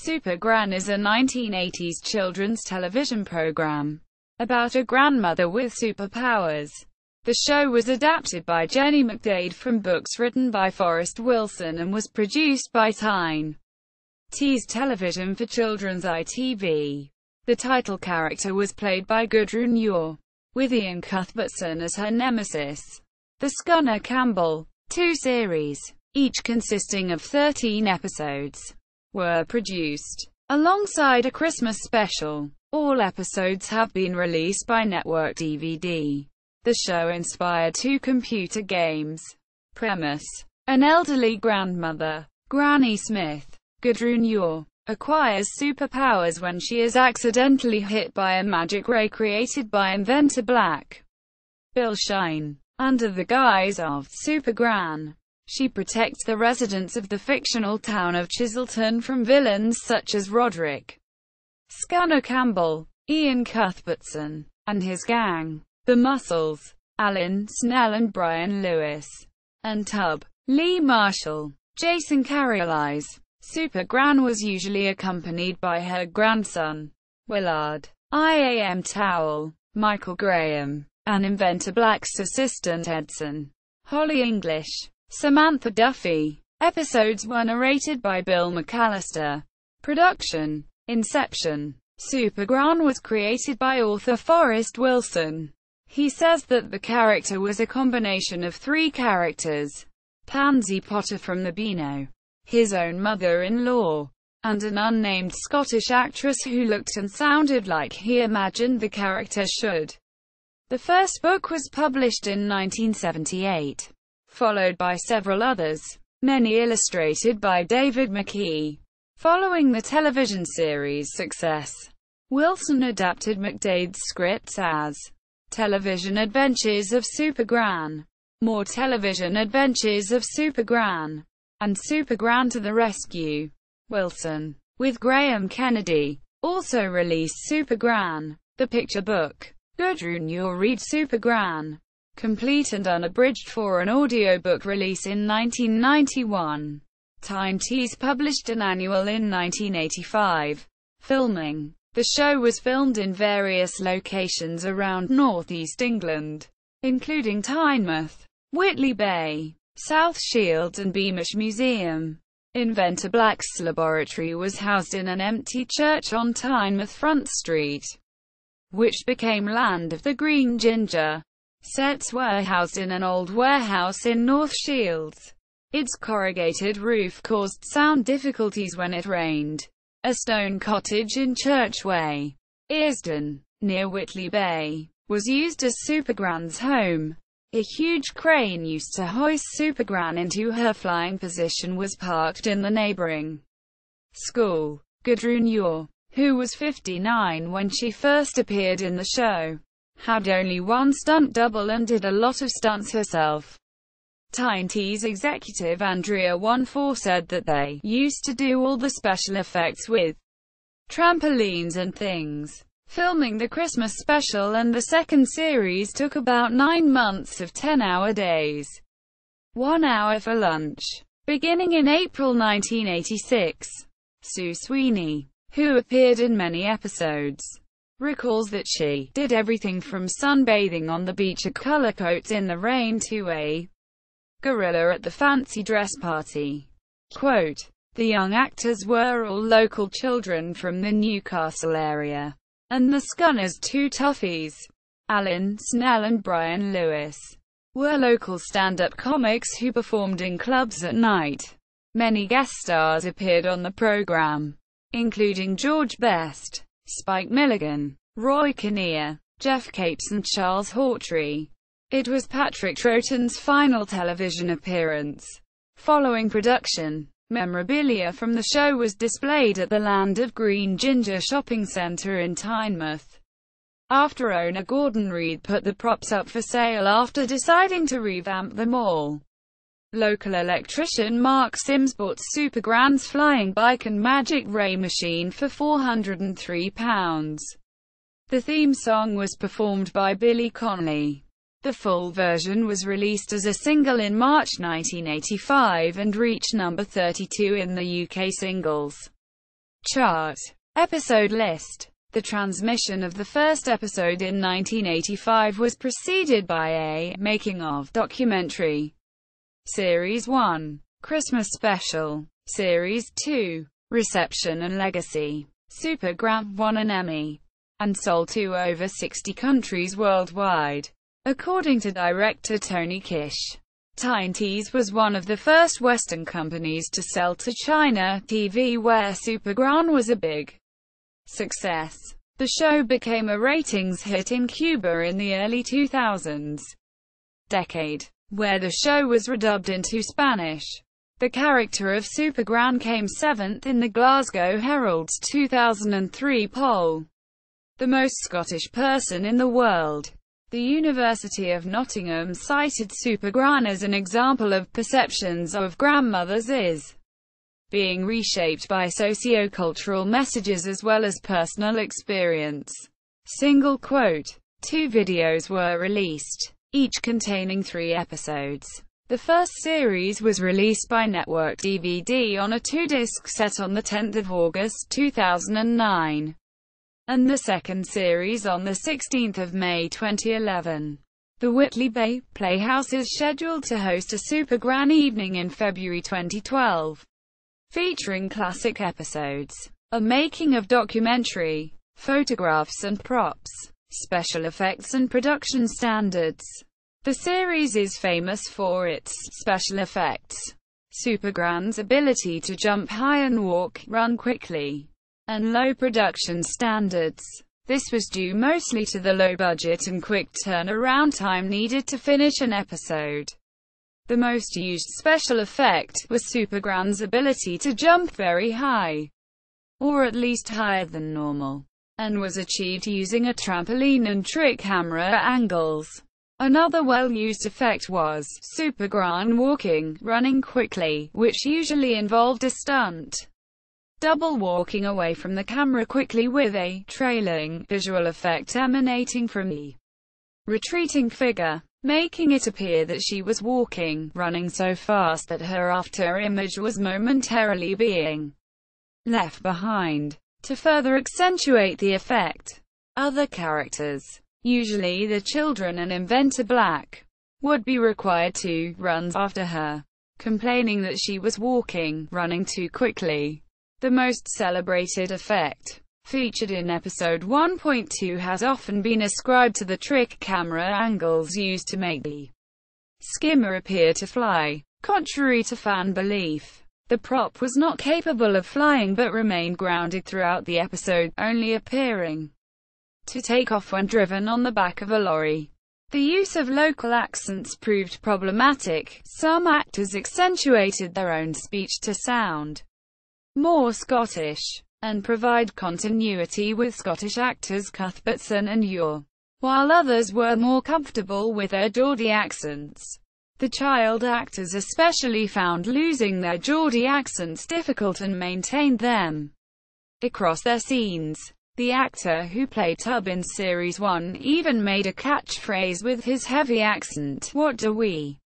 Super Gran is a 1980s children's television program about a grandmother with superpowers. The show was adapted by Jenny McDade from books written by Forrest Wilson and was produced by Tyne Tees Television for children's ITV. The title character was played by Gudrun Ure, with Iain Cuthbertson as her nemesis. The Scunner Campbell, 2 series, each consisting of 13 episodes, were produced, alongside a Christmas special. All episodes have been released by Network DVD. The show inspired 2 computer games. Premise: an elderly grandmother, Granny Smith, Gudrun Ure, acquires superpowers when she is accidentally hit by a magic ray created by inventor Black Bill Shine. Under the guise of Super Gran, she protects the residents of the fictional town of Chiselton from villains such as Roderick, Scunner Campbell, Iain Cuthbertson, and his gang, the Muscles, Alan Snell and Brian Lewis, and Tub, Lee Marshall, Jason Carrolize. Super Gran was usually accompanied by her grandson, Willard, Iam Towle, Michael Graham, and inventor Black's assistant Edson, Holly English, Samantha Duffy. Episodes were narrated by Bill McAllister. Production: Inception. Super Gran was created by author Forrest Wilson. He says that the character was a combination of 3 characters: Pansy Potter from the Beano, his own mother-in-law, and an unnamed Scottish actress who looked and sounded like he imagined the character should. The first book was published in 1978, followed by several others, many illustrated by David McKee. Following the television series' success, Wilson adapted McDade's scripts as Television Adventures of Super Gran, More Television Adventures of Super Gran, and Super Gran to the Rescue. Wilson, with Graham Kennedy, also released Super Gran, the picture book. Gudrun Ure read Super Gran, complete and unabridged for an audiobook release in 1991. Tyne Tees published an annual in 1985. Filming: the show was filmed in various locations around northeast England, including Tynemouth, Whitley Bay, South Shields and Beamish Museum. Inventor Black's laboratory was housed in an empty church on Tynemouth Front Street, which became Land of the Green Ginger. Sets were housed in an old warehouse in North Shields. Its corrugated roof caused sound difficulties when it rained. A stone cottage in Churchway, Earsden, near Whitley Bay, was used as Super Gran's home. A huge crane used to hoist Super Gran into her flying position was parked in the neighboring school. Gudrun Ure, who was 59 when she first appeared in the show, had only 1 stunt double and did a lot of stunts herself. Tyne Tees executive Andrea Wonfor said that they used to do all the special effects with trampolines and things. Filming the Christmas special and the second series took about 9 months of 10-hour days, 1 hour for lunch. Beginning in April 1986, Sue Sweeney, who appeared in many episodes, recalls that she did everything from sunbathing on the beach or color coats in the rain to a gorilla at the fancy dress party. Quote, "The young actors were all local children from the Newcastle area, and the Scunners' 2 toughies, Alan Snell and Brian Lewis, were local stand-up comics who performed in clubs at night." Many guest stars appeared on the program, including George Best, Spike Milligan, Roy Kinnear, Jeff Capes and Charles Hawtrey. It was Patrick Troughton's final television appearance. Following production, memorabilia from the show was displayed at the Land of Green Ginger shopping centre in Tynemouth, after owner Gordon Reed put the props up for sale after deciding to revamp them all. Local electrician Mark Sims bought Super Gran's flying bike and magic ray machine for £403. The theme song was performed by Billy Connolly. The full version was released as a single in March 1985 and reached number 32 in the UK singles Chart. Episode list. The transmission of the first episode in 1985 was preceded by a making-of documentary. Series 1. Christmas Special. Series 2. Reception and Legacy. Super Gran won an Emmy and sold to over 60 countries worldwide. According to director Tony Kish, Tyne Tees was one of the first Western companies to sell to China TV, where Super Gran was a big success. The show became a ratings hit in Cuba in the early 2000s decade, where the show was redubbed into Spanish. The character of Super Gran came 7th in the Glasgow Herald's 2003 poll. The most Scottish person in the world. The University of Nottingham cited Super Gran as an example of perceptions of grandmothers is being reshaped by socio-cultural messages as well as personal experience. Single quote. 2 videos were released, each containing 3 episodes. The first series was released by Network DVD on a 2-disc set on 10 August 2009, and the second series on 16 May 2011. The Whitley Bay Playhouse is scheduled to host a Super Gran evening in February 2012, featuring classic episodes, a making-of documentary, photographs and props, special effects and production standards. The series is famous for its special effects, Super Gran's ability to jump high and run quickly, and low production standards. This was due mostly to the low budget and quick turnaround time needed to finish an episode. The most used special effect was Super Gran's ability to jump very high, or at least higher than normal, and was achieved using a trampoline and trick camera angles. Another well-used effect was Super Gran running quickly, which usually involved a stunt double walking away from the camera quickly with a trailing visual effect emanating from the retreating figure, making it appear that she was running so fast that her after image was momentarily being left behind. To further accentuate the effect, other characters, usually the children and Inventor Black, would be required to run after her, complaining that she was running too quickly. The most celebrated effect, featured in episode 1.2, has often been ascribed to the trick camera angles used to make the skimmer appear to fly. Contrary to fan belief, the prop was not capable of flying but remained grounded throughout the episode, only appearing to take off when driven on the back of a lorry. The use of local accents proved problematic. Some actors accentuated their own speech to sound more Scottish, and provide continuity with Scottish actors Cuthbertson and Ure, while others were more comfortable with their Geordie accents. The child actors especially found losing their Geordie accents difficult and maintained them across their scenes. The actor who played Tub in Series 1 even made a catchphrase with his heavy accent, "What do we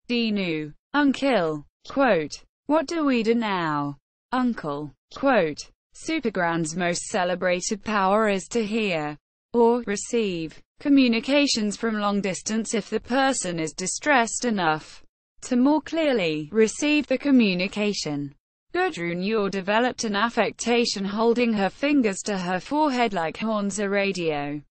do now, Uncle?" Quote, "What do we do now, Uncle?" Quote, Super Gran's most celebrated power is to hear, or receive, communications from long distance if the person is distressed enough to more clearly receive the communication. Gudrun Ure developed an affectation holding her fingers to her forehead like horns or radio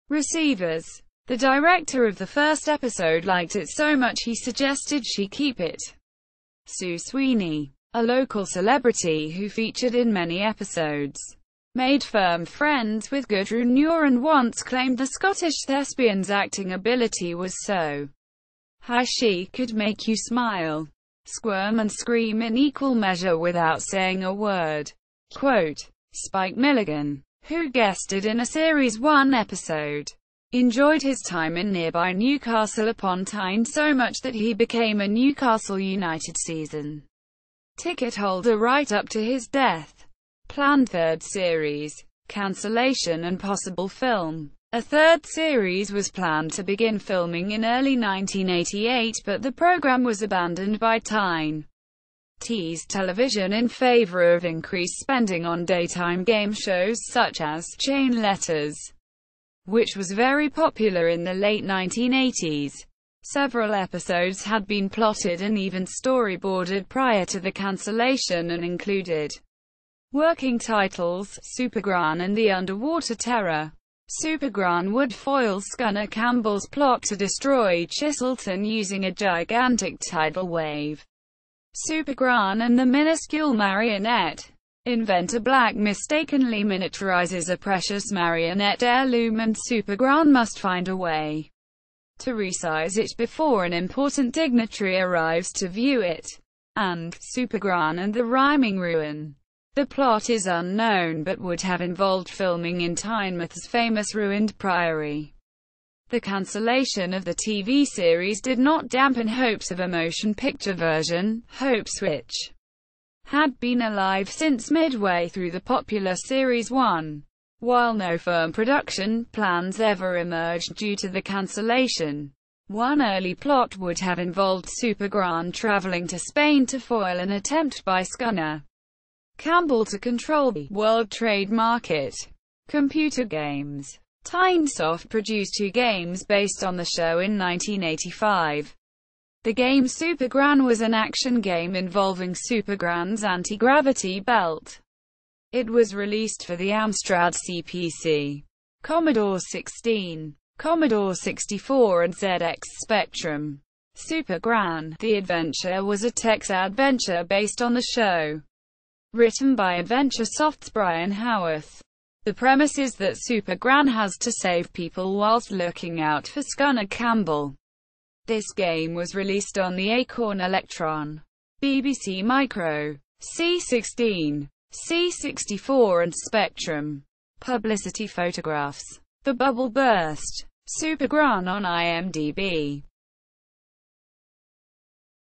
receivers. The director of the first episode liked it so much he suggested she keep it. Sue Sweeney, a local celebrity who featured in many episodes, made firm friends with Gudrun Ure and once claimed the Scottish thespian's acting ability was so high she could make you smile, squirm and scream in equal measure without saying a word. Quote, Spike Milligan, who guested in a Series 1 episode, enjoyed his time in nearby Newcastle upon Tyne so much that he became a Newcastle United season ticket holder right up to his death. Planned third series, cancellation and possible film. A third series was planned to begin filming in early 1988, but the program was abandoned by Tyne. Tees Television in favor of increased spending on daytime game shows such as Chain Letters, which was very popular in the late 1980s. Several episodes had been plotted and even storyboarded prior to the cancellation and included working titles, Super Gran and the Underwater Terror. Super Gran would foil Scunner Campbell's plot to destroy Chiselton using a gigantic tidal wave. Super Gran and the minuscule marionette inventor Black mistakenly miniaturizes a precious marionette heirloom, and Super Gran must find a way to resize it before an important dignitary arrives to view it. And Super Gran and the Rhyming Ruin. The plot is unknown but would have involved filming in Tynemouth's famous ruined priory. The cancellation of the TV series did not dampen hopes of a motion picture version, hopes which had been alive since midway through the popular Series 1. While no firm production plans ever emerged due to the cancellation, one early plot would have involved Super Gran traveling to Spain to foil an attempt by Scunner Campbell to control the world trade market. Computer games. Tynesoft produced 2 games based on the show in 1985. The game Super Gran was an action game involving Super Gran's anti-gravity belt. It was released for the Amstrad CPC, Commodore 16, Commodore 64 and ZX Spectrum. Super Gran, the adventure, was a text-adventure based on the show. Written by AdventureSoft's Brian Howarth. The premise is that Super Gran has to save people whilst looking out for Scunner Campbell. This game was released on the Acorn Electron, BBC Micro, C16, C64 and Spectrum. Publicity photographs. The Bubble Burst. Super Gran on IMDb.